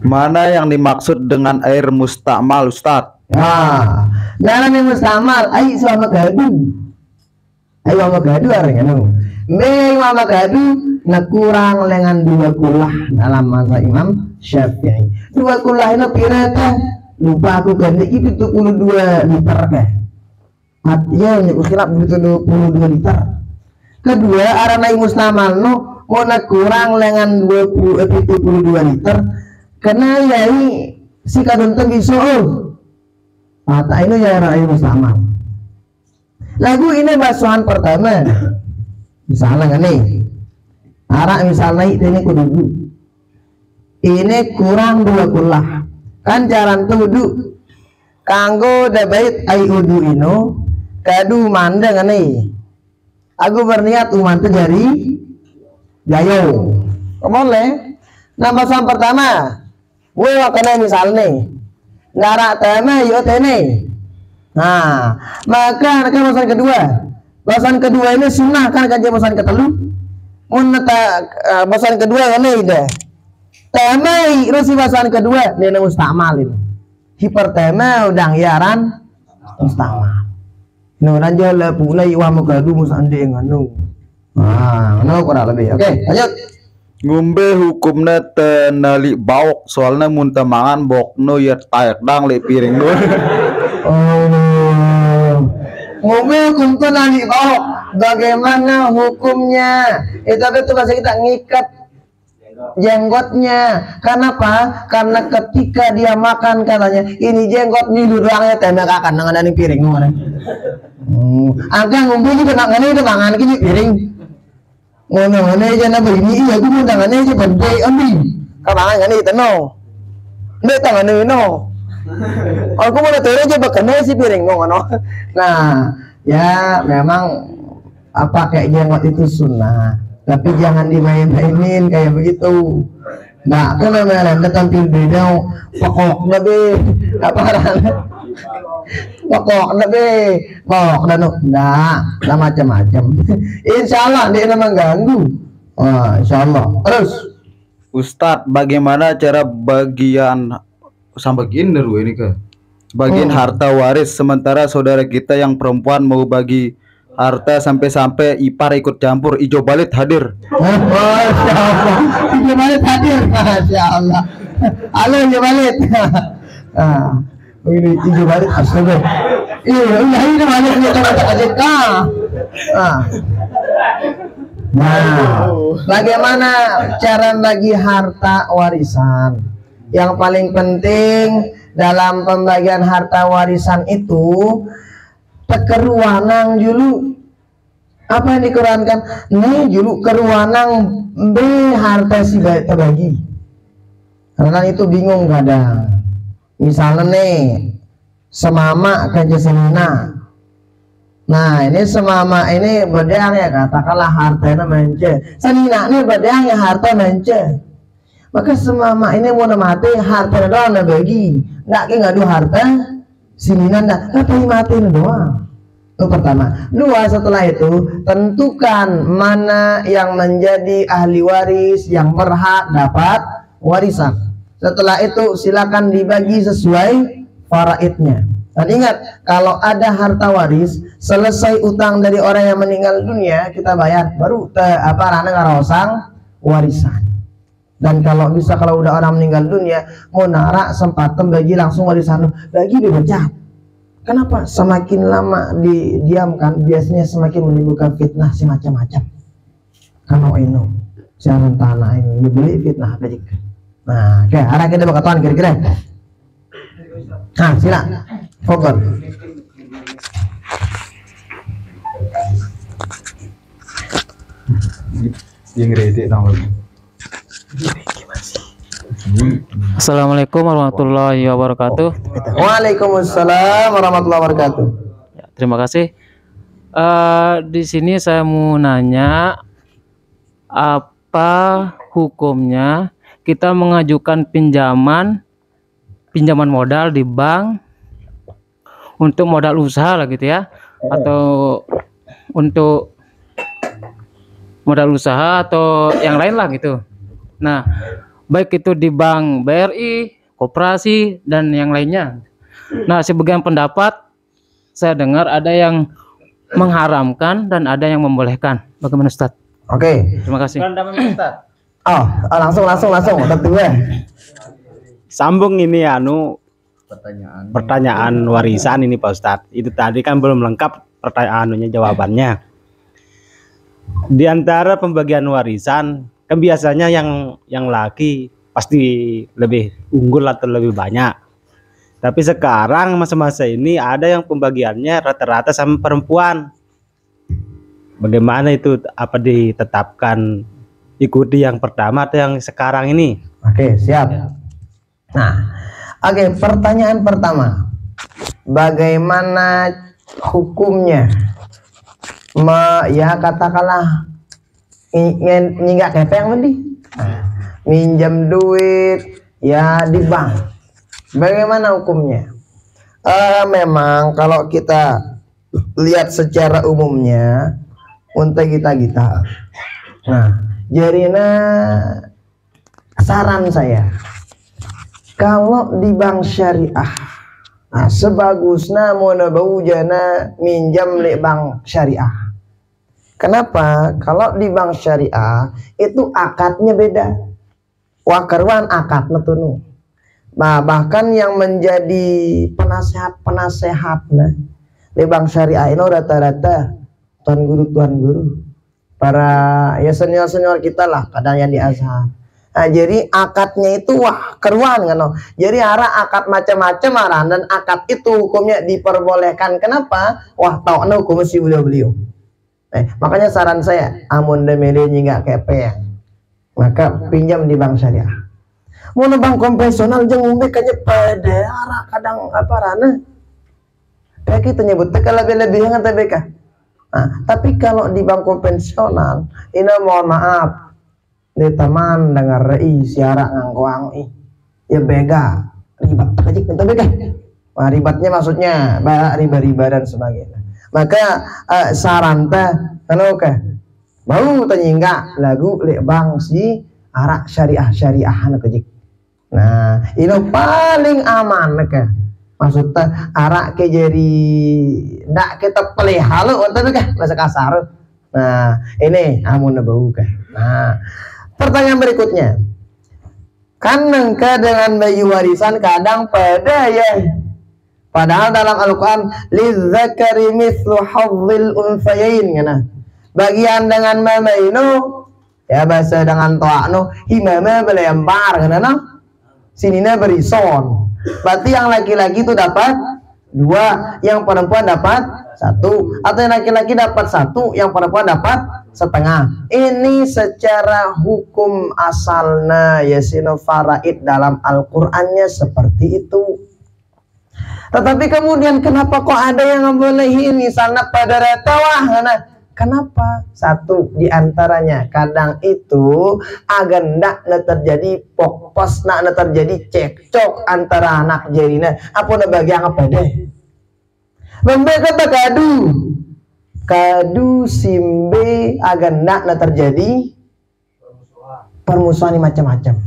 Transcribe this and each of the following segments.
Mana yang dimaksud dengan air mustakmal, Ustadz? Nah, dalam yang mustakmal, ayo sama gadu. Ayo sama gadu artinya no. Sama gadu kurang dengan 2 kulah dalam masa Imam Syafi'i. 2 kulah itu pirata lupa aku ganti itu 22 liter kah? Artinya usilap begitu 22 liter. Kedua arana mustakmal no mau kurang dengan 22 liter. Karena ya ini si kadun tegi soal mata ini ya rakyat mustakmal. Lagu ini basuhan pertama misalnya nih arak misalnya ini kudu ini kurang 2 kulah kan jalan tudu kanggo dabait ai udu ino kadu mandang nih aku berniat umantu jari jayo boleh. Nah basuhan pertama gue wakana misalnya ngarak tema yo tene. Nah maka kan bahasan kedua ini sunnah kan kajian bahasan ketelu bahasan kedua ini ide tema terus bahasan kedua ini mustakmal ini hipertema udang yaran mustakmal nuran jala pulai wa magadu musande nganu. Nah no kurang lebih oke lanjut. Ngombe hukumnya tenali bauk soalnya muntah mangan bokno ya tayak dang le piring dulu. Ngombe hukum tenali bauk bagaimana hukumnya? Itu bahasa kita ngikat jenggotnya. Kenapa? Karena ketika dia makan katanya ini jenggot nih doangnya tembak akan dengan ini piring kemarin. Agak ngombe juga nak ngene itu mangan gini piring. Ngono aja na begini iya aku mau tangannya aja bandai ambil kapangan kan itu no nggak tangannya no aku mau tahu aja bakal si piring ngono. Nah ya memang apa kayak jenggot itu sunnah tapi jangan dimain-mainin kayak begitu. Nah kan namanya tampil beda pokok lebih apa pokok lebih pokok dan enggak macam-macam. Insyaallah dia memang ganggu. Insyaallah. Terus Ustadz bagaimana cara bagian ini ke bagian harta waris sementara saudara kita yang perempuan mau bagi harta sampai-sampai ipar ikut campur ijo balit hadir. Masya Allah ijo balit hadir. Masya Allah halo ijo balit. Ini ijo balik astaga. Iya, ini balik kita aja kah. Nah, bagaimana cara bagi harta warisan? Yang paling penting dalam pembagian harta warisan itu tekeruanang dulu. Apa yang dikeruankan? Nih dulu keruanang B harta si terbagi. Karena itu bingung kadang. Misalnya nih semama kerja senina. Nah ini semama ini bedang ya katakanlah hartanya mence. Senina ini bedang ya harta mence. Maka semama ini mau mati harta doang bagi. Nggak ngadu harta senina ndak. Tapi mati doang. Itu pertama. Dua setelah itu tentukan mana yang menjadi ahli waris yang berhak dapat warisan. Setelah itu silakan dibagi sesuai faraidnya. Dan ingat, kalau ada harta waris, selesai utang dari orang yang meninggal dunia, kita bayar, baru rana ngarosang warisan. Dan kalau bisa kalau udah orang meninggal dunia, mau narak sempatan bagi langsung warisan, bagi dipecat. Kenapa? Semakin lama didiamkan, biasanya semakin menimbulkan fitnah semacam-macam. Kalau ini, siaran tanah ini, dibeli fitnah balik. Nah, oke, arah kita bakal tuan kira-kira. Nah, sila, fokus. Yang ready tahu. Assalamualaikum warahmatullahi wabarakatuh. Waalaikumsalam warahmatullahi wabarakatuh. Ya, terima kasih. Di sini saya mau nanya apa hukumnya kita mengajukan pinjaman modal di bank untuk modal usaha lah gitu ya, atau untuk modal usaha atau yang lain lah gitu. Nah, baik itu di bank BRI, koperasi dan yang lainnya. Nah, sebagian pendapat saya dengar ada yang mengharamkan dan ada yang membolehkan. Bagaimana Ustaz? Oke. Terima kasih. Oh, langsung tetap dulu. Sambung ini pertanyaan warisan ini Pak Ustadz. Itu tadi kan belum lengkap pertanyaannya, jawabannya. Di antara pembagian warisan kan biasanya yang laki pasti lebih unggul atau lebih banyak. Tapi sekarang masa-masa ini ada yang pembagiannya rata-rata sama perempuan. Bagaimana itu, apa ditetapkan ikuti yang pertama atau yang sekarang ini? Oke, siap. Nah, oke, pertanyaan pertama. Bagaimana hukumnya? Ya katakanlah nggak kepeng tadi. Minjam duit ya di bank. Bagaimana hukumnya? Memang kalau kita lihat secara umumnya untuk kita. Nah, jarina saran saya kalau di bank syariah, nah sebagusnya mau jana minjam di bank syariah. Kenapa? Kalau di bank syariah itu akadnya beda. Wakarwan akadnya tunu. Nah, bahkan yang menjadi penasehat-penasehatnya di bank syariah ini rata-rata tuan guru para ya senior kita lah, kadang yang di Azhar. Nah, jadi akadnya itu wah keruan kan. Jadi arah akad macam-macam arah, dan akad itu hukumnya diperbolehkan. Kenapa? Wah tahu hukum si beliau. Makanya saran saya, amun demelinya nggak kepeng, maka pinjam di bank syariah. Mau bank konvensional jangan kayaknya pada arah kadang apa rana. Kayak kita nyebut teka lebih-lebih yang TBK. Nah, tapi kalau di bank konvensional, ini mohon maaf, di teman dengar rei siara ngangkuang ya bega ribat kecik TBK. Nah, ribatnya maksudnya riba-riba dan sebagainya. Maka saran teh oke mau tanya lagu lek bang si arak syariah anak kejik. Nah ini paling aman ke maksudnya arak ke jadi ndak kita pilih halo untuk ke bahasa kasar. Nah ini amun bau ke. Nah pertanyaan berikutnya, kan nengka dengan bayi warisan kadang pada ya. Padahal dalam Al-Quran lidzakari mithlu hadzil unsayain kana. Bagian dengan mama ino ya bahasa dengan to'ano himama belembar kana no. Sinina berison. Berarti yang laki-laki itu dapat 2, yang perempuan dapat 1, atau yang laki-laki dapat 1, yang perempuan dapat setengah. Ini secara hukum asalnya yasino faraid dalam Al-Qur'annya seperti itu. Tetapi kemudian kenapa kok ada yang ngebolehin misalnya pada retawah? Kenapa? Satu diantaranya kadang itu agar ndak terjadi pokpos nak terjadi cekcok antara anak jarina. Apa nak bagian apa deh? Membeka kata kadu simbe agar ndak terjadi permusuhan macam-macam.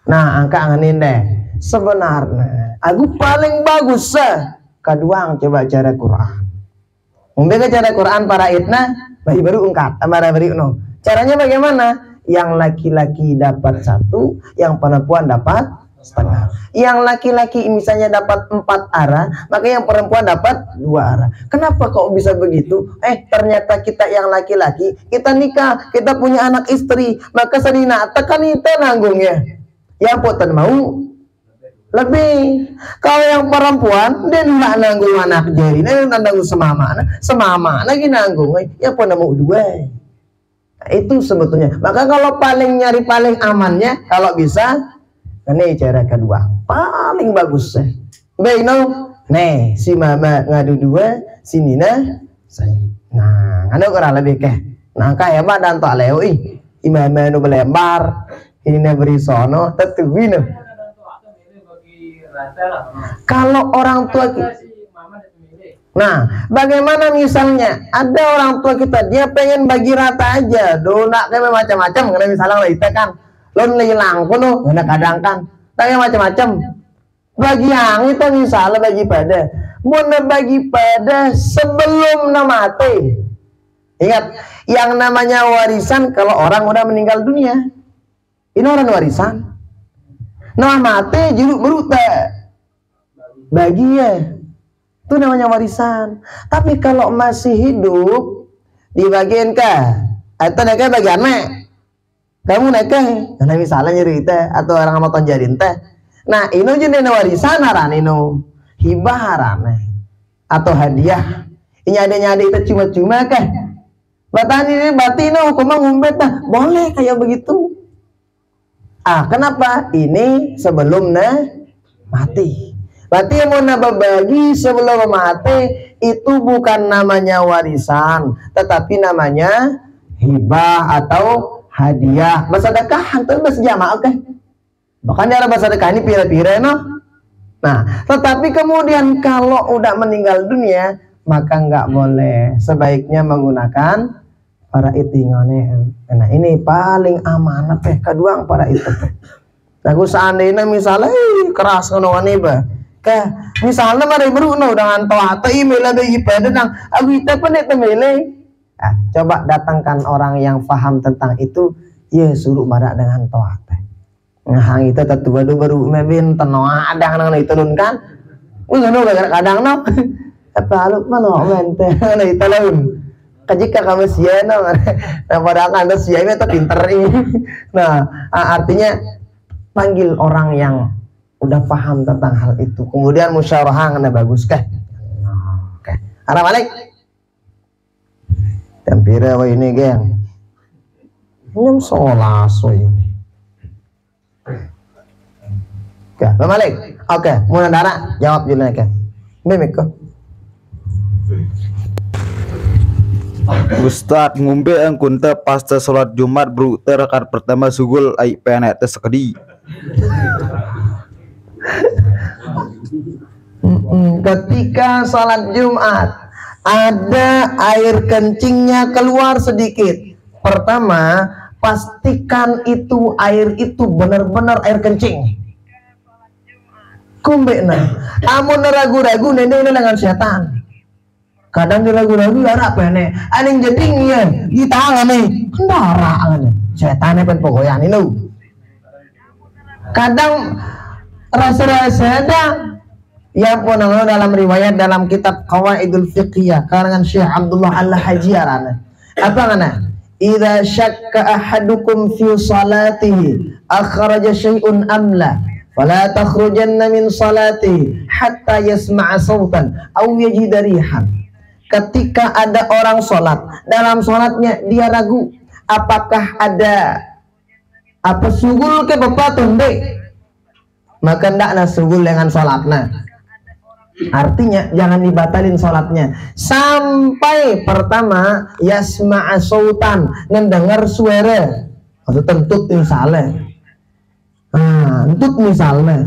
Nah angka angenin deh. Sebenarnya aku paling bagus kedua coba cara Quran. Membaca cara Quran para itna baru ungkap amara beri no. Caranya bagaimana? Yang laki-laki dapat 1, yang perempuan dapat setengah. Yang laki-laki misalnya dapat 4 arah, maka yang perempuan dapat 2 arah. Kenapa kok bisa begitu? Ternyata kita yang laki-laki kita nikah, kita punya anak istri, maka sedina tekan itu nanggung ya. Yang poten mau lebih. Kalau yang perempuan dia nggak nanggung anak jadi, dia nanggung semama lagi nanggung ya pun mau 2. Nah, itu sebetulnya. Maka kalau nyari paling amannya kalau bisa ini cara kedua paling bagus si mama ngadu 2 si Nina saya. Nah ngadu kurang lebih nah kayak apa dan tak lewi imama nu belembar ini beri sono tetuin. Kalau orang tua Nah, bagaimana misalnya ada orang tua kita dia pengen bagi rata aja, donak kayak macam-macam, karena misalnya lah itu kan, lo hilang kono, kadang kan, kayak macam-macam. Bagi yang itu misalnya bagi pada, mau bagi pada sebelum mati. Ingat, yang namanya warisan kalau orang udah meninggal dunia, ini orang warisan. Nah mati jeruk beruta, bagi ya. Itu namanya warisan. Tapi kalau masih hidup dibagiin kah? Atau nekah bagian mek? Kamu nekah? Karena misalnya nyeri teh atau orang mau tonjarin teh. Nah, ini jenis warisan haran ini, hibah haran atau hadiah. Ini ada itu cuma-cuma kah? Batani batino hukum ngumpet nah boleh kayak begitu. Kenapa? Ini sebelum mati. Berarti yang mau berbagi sebelum mati itu bukan namanya warisan, tetapi namanya hibah atau hadiah. Bersedekah hantar berjamaah oke. Bahkan dia bersedekah ini pira-pira no. Nah, tetapi kemudian kalau udah meninggal dunia maka nggak boleh. Sebaiknya menggunakan para itingone. Nah, ini paling amanat kedua para itu. Aku seandainya misalnya keras ngono ba. Misalnya mari beruno dengan toa email bagi pada nang agita pun itu milih. Coba datangkan orang yang paham tentang itu, ya suruh barak dengan toa teh. Nah, itu tetua baru mebin tenoa ada nang itu lun kan. Ngono kadang no. Apa lu mana mente nah itu laun. Jika kamu sia no. Nah, padahal Anda sia itu pinter ini. Nah, artinya panggil orang yang udah paham tentang hal itu, kemudian musyawarah ngana bagus kah? Oke. Arah balik. Tempira wa ini geng. Nyam solas ini. Oke, balik. Oke, mulai darah jawab dulu ke. Mimik kok. Ustad ngumbe ang kunta pasta sholat Jumat bro terakat pertama sugul ai penet sekedi. Ketika sholat Jumat ada air kencingnya keluar sedikit, pertama pastikan itu air itu benar-benar air kencing. Kumbena, amun ragu-ragu nenek dengan setan. Kadang dia ragu-ragu darah pene, aning jeding ya, di tangan nih, darah ane, setannya pen pokoyan ini. Kadang rasa-rasa ada yang pun dalam riwayat dalam kitab Qawaidul Fiqhiyah karangan Syekh Abdullah Al-Hajiran. Apa ngana? Idza syakka ahadukum fi salatihi akhraja syai'un am la fala takhrujanna min salatihi hatta yasma'a sautan aw yajida rihan. Ketika ada orang sholat, dalam sholatnya dia ragu apakah ada apa sugul ke bapak tunde, maka ndakna sugul dengan sholatnya. Artinya jangan dibatalin sholatnya sampai pertama yasma'a sautan, mendengar suara atau tentut misalnya. Entut misalnya.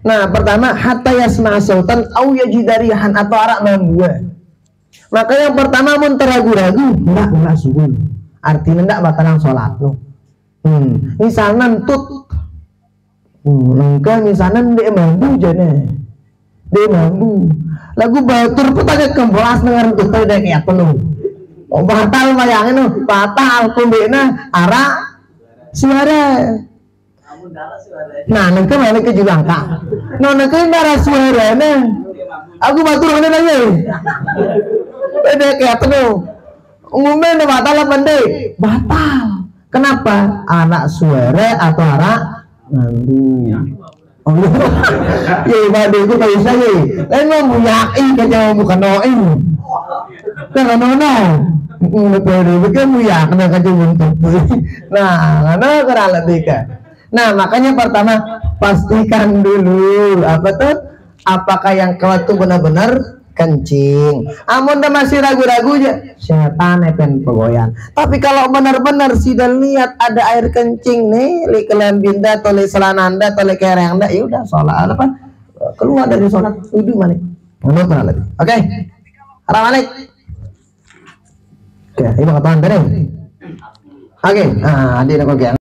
Nah, pertama hatta yasma'a sautan au yajidarihan atau arak membuat. Maka yang pertama mun teragu-ragu enggak sugul. Artinya enggak batalan sholat lo. Misalnya entut nengka misalnya dia mampu jane. Dia mampu. Lagu batur pun agak kembolas dengan entut tadi kayak penuh. Oh batal bayangin lo, batal kumbena arak suara. Nah nengka mana ke julangka. Nah nengka darah suara nih. Aku batur mana nanya. Beda kayak penuh. Umumnya batal apa ndek? Batal. Kenapa? Anak suara atau anak nandu. Oh iya. Bade itu kayak saya. Lain mau muyaki kerja bukan noin. Karena nona. Bade itu kan muyak kena kerja untuk. Nah, karena kena lebih kan. Nah, makanya pertama pastikan dulu apa tuh? Apakah yang kelak itu benar-benar kencing. Amun dah masih ragu-ragu aja, setan pen pegoyan. Tapi kalau benar-benar sudah lihat ada air kencing nih, li kalian binda, toleh selana anda, toleh kereng anda, ya udah sholat apa? Keluar dari sholat, udah mana? Menurut mana lagi? Oke. Ramalik. Oke, ini bakal tahan deh. Oke, nah, di nak